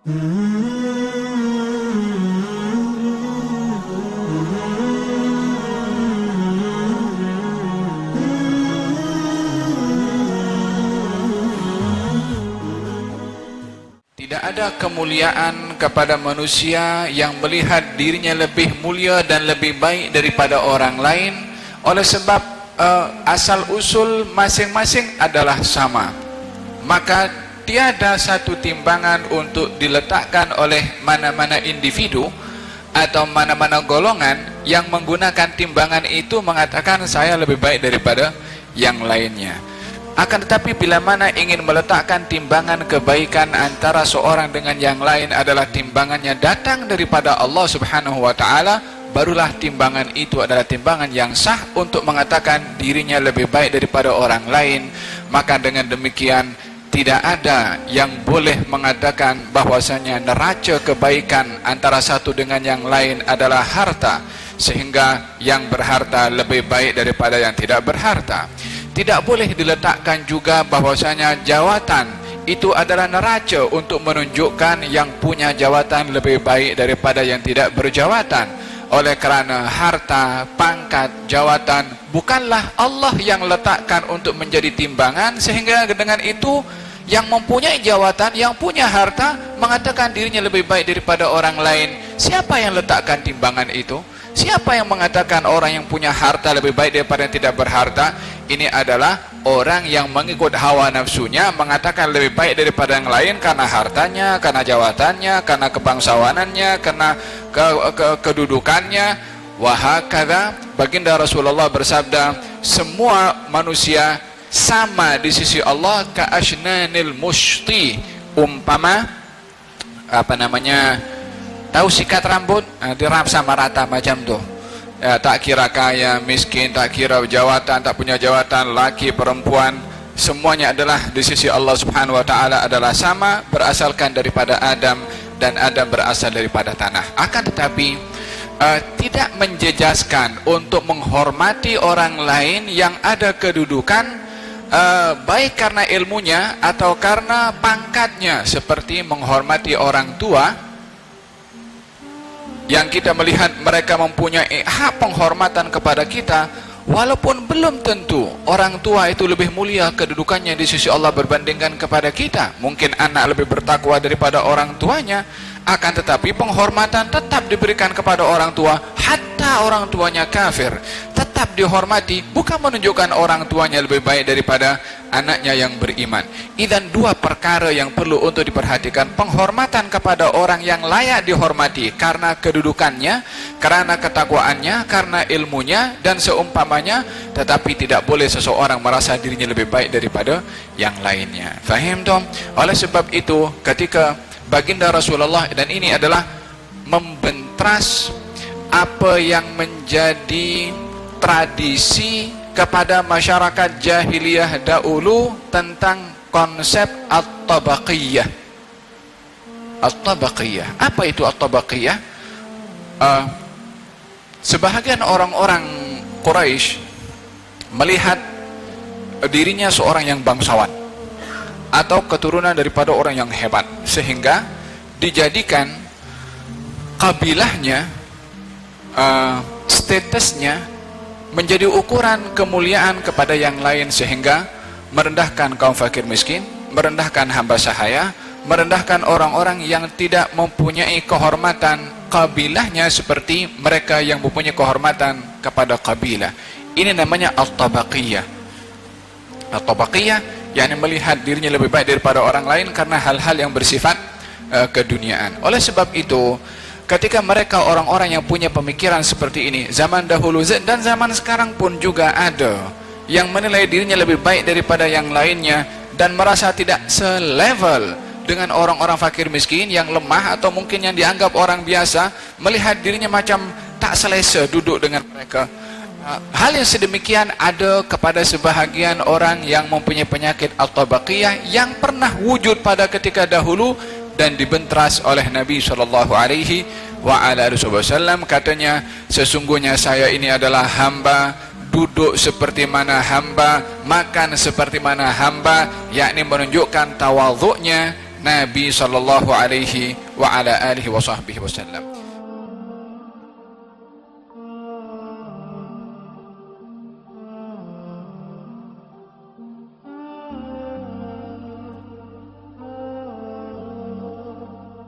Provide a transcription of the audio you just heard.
Tidak ada kemuliaan kepada manusia yang melihat dirinya lebih mulia dan lebih baik daripada orang lain, oleh sebab asal usul masing-masing adalah sama. Maka tiada satu timbangan untuk diletakkan oleh mana-mana individu atau mana-mana golongan yang menggunakan timbangan itu mengatakan saya lebih baik daripada yang lainnya. Akan tetapi bila mana ingin meletakkan timbangan kebaikan antara seorang dengan yang lain adalah timbangannya datang daripada Allah Subhanahu wa taala, barulah timbangan itu adalah timbangan yang sah untuk mengatakan dirinya lebih baik daripada orang lain. Maka dengan demikian tidak ada yang boleh mengatakan bahwasanya neraca kebaikan antara satu dengan yang lain adalah harta, sehingga yang berharta lebih baik daripada yang tidak berharta. Tidak boleh diletakkan juga bahwasanya jawatan itu adalah neraca untuk menunjukkan yang punya jawatan lebih baik daripada yang tidak berjawatan. Oleh kerana harta, pangkat, jawatan bukanlah Allah yang letakkan untuk menjadi timbangan, sehingga dengan itu yang mempunyai jawatan, yang punya harta mengatakan dirinya lebih baik daripada orang lain. Siapa yang letakkan timbangan itu? Siapa yang mengatakan orang yang punya harta lebih baik daripada yang tidak berharta? Ini adalah orang yang mengikut hawa nafsunya, mengatakan lebih baik daripada yang lain karena hartanya, karena jawatannya, karena kebangsawanannya, karena kedudukannya. Wahakadha, baginda Rasulullah bersabda, semua manusia sama di sisi Allah ka'ashnanil mushti, umpama tahu sikat rambut, dirap sama rata macam tu. Tak kira kaya, miskin, tak kira jawatan, tak punya jawatan, laki, perempuan, semuanya adalah di sisi Allah Subhanahu wa taala adalah sama, berasalkan daripada Adam, dan Adam berasal daripada tanah. Akan tetapi tidak menjejaskan untuk menghormati orang lain yang ada kedudukan, baik karena ilmunya atau karena pangkatnya, seperti menghormati orang tua yang kita melihat mereka mempunyai hak penghormatan kepada kita, walaupun belum tentu orang tua itu lebih mulia kedudukannya di sisi Allah berbandingkan kepada kita. Mungkin anak lebih bertakwa daripada orang tuanya, akan tetapi penghormatan tetap diberikan kepada orang tua, hatta orang tuanya kafir tetap dihormati, bukan menunjukkan orang tuanya lebih baik daripada anaknya yang beriman. Idzan dua perkara yang perlu untuk diperhatikan: penghormatan kepada orang yang layak dihormati karena kedudukannya, karena ketakwaannya, karena ilmunya dan seumpamanya, tetapi tidak boleh seseorang merasa dirinya lebih baik daripada yang lainnya. Fahim dong? Oleh sebab itu ketika baginda Rasulullah, dan ini adalah membentras apa yang menjadi tradisi kepada masyarakat jahiliyah dahulu tentang konsep at-tabaqiyah. At-tabaqiyah, apa itu at-tabaqiyah? Sebahagian orang-orang Quraisy melihat dirinya seorang yang bangsawan atau keturunan daripada orang yang hebat, sehingga dijadikan kabilahnya, statusnya menjadi ukuran kemuliaan kepada yang lain, sehingga merendahkan kaum fakir miskin, merendahkan hamba sahaya, merendahkan orang-orang yang tidak mempunyai kehormatan kabilahnya seperti mereka yang mempunyai kehormatan kepada kabilah. Ini namanya at-tabaqiyah. At-tabaqiyah yakni melihat dirinya lebih baik daripada orang lain karena hal-hal yang bersifat keduniaan. Oleh sebab itu, ketika mereka orang-orang yang punya pemikiran seperti ini, zaman dahulu dan zaman sekarang pun juga ada yang menilai dirinya lebih baik daripada yang lainnya dan merasa tidak selevel dengan orang-orang fakir miskin yang lemah atau mungkin yang dianggap orang biasa, melihat dirinya macam tak selesa duduk dengan mereka. Hal yang sedemikian ada kepada sebahagian orang yang mempunyai penyakit at-tabaqiyah yang pernah wujud pada ketika dahulu dan dibentras oleh Nabi SAW. Katanya, sesungguhnya saya ini adalah hamba, duduk seperti mana hamba, makan seperti mana hamba, yakni menunjukkan tawadhu'nya Nabi sallallahu alaihi wa ala alihi wa sahbihi wasallam.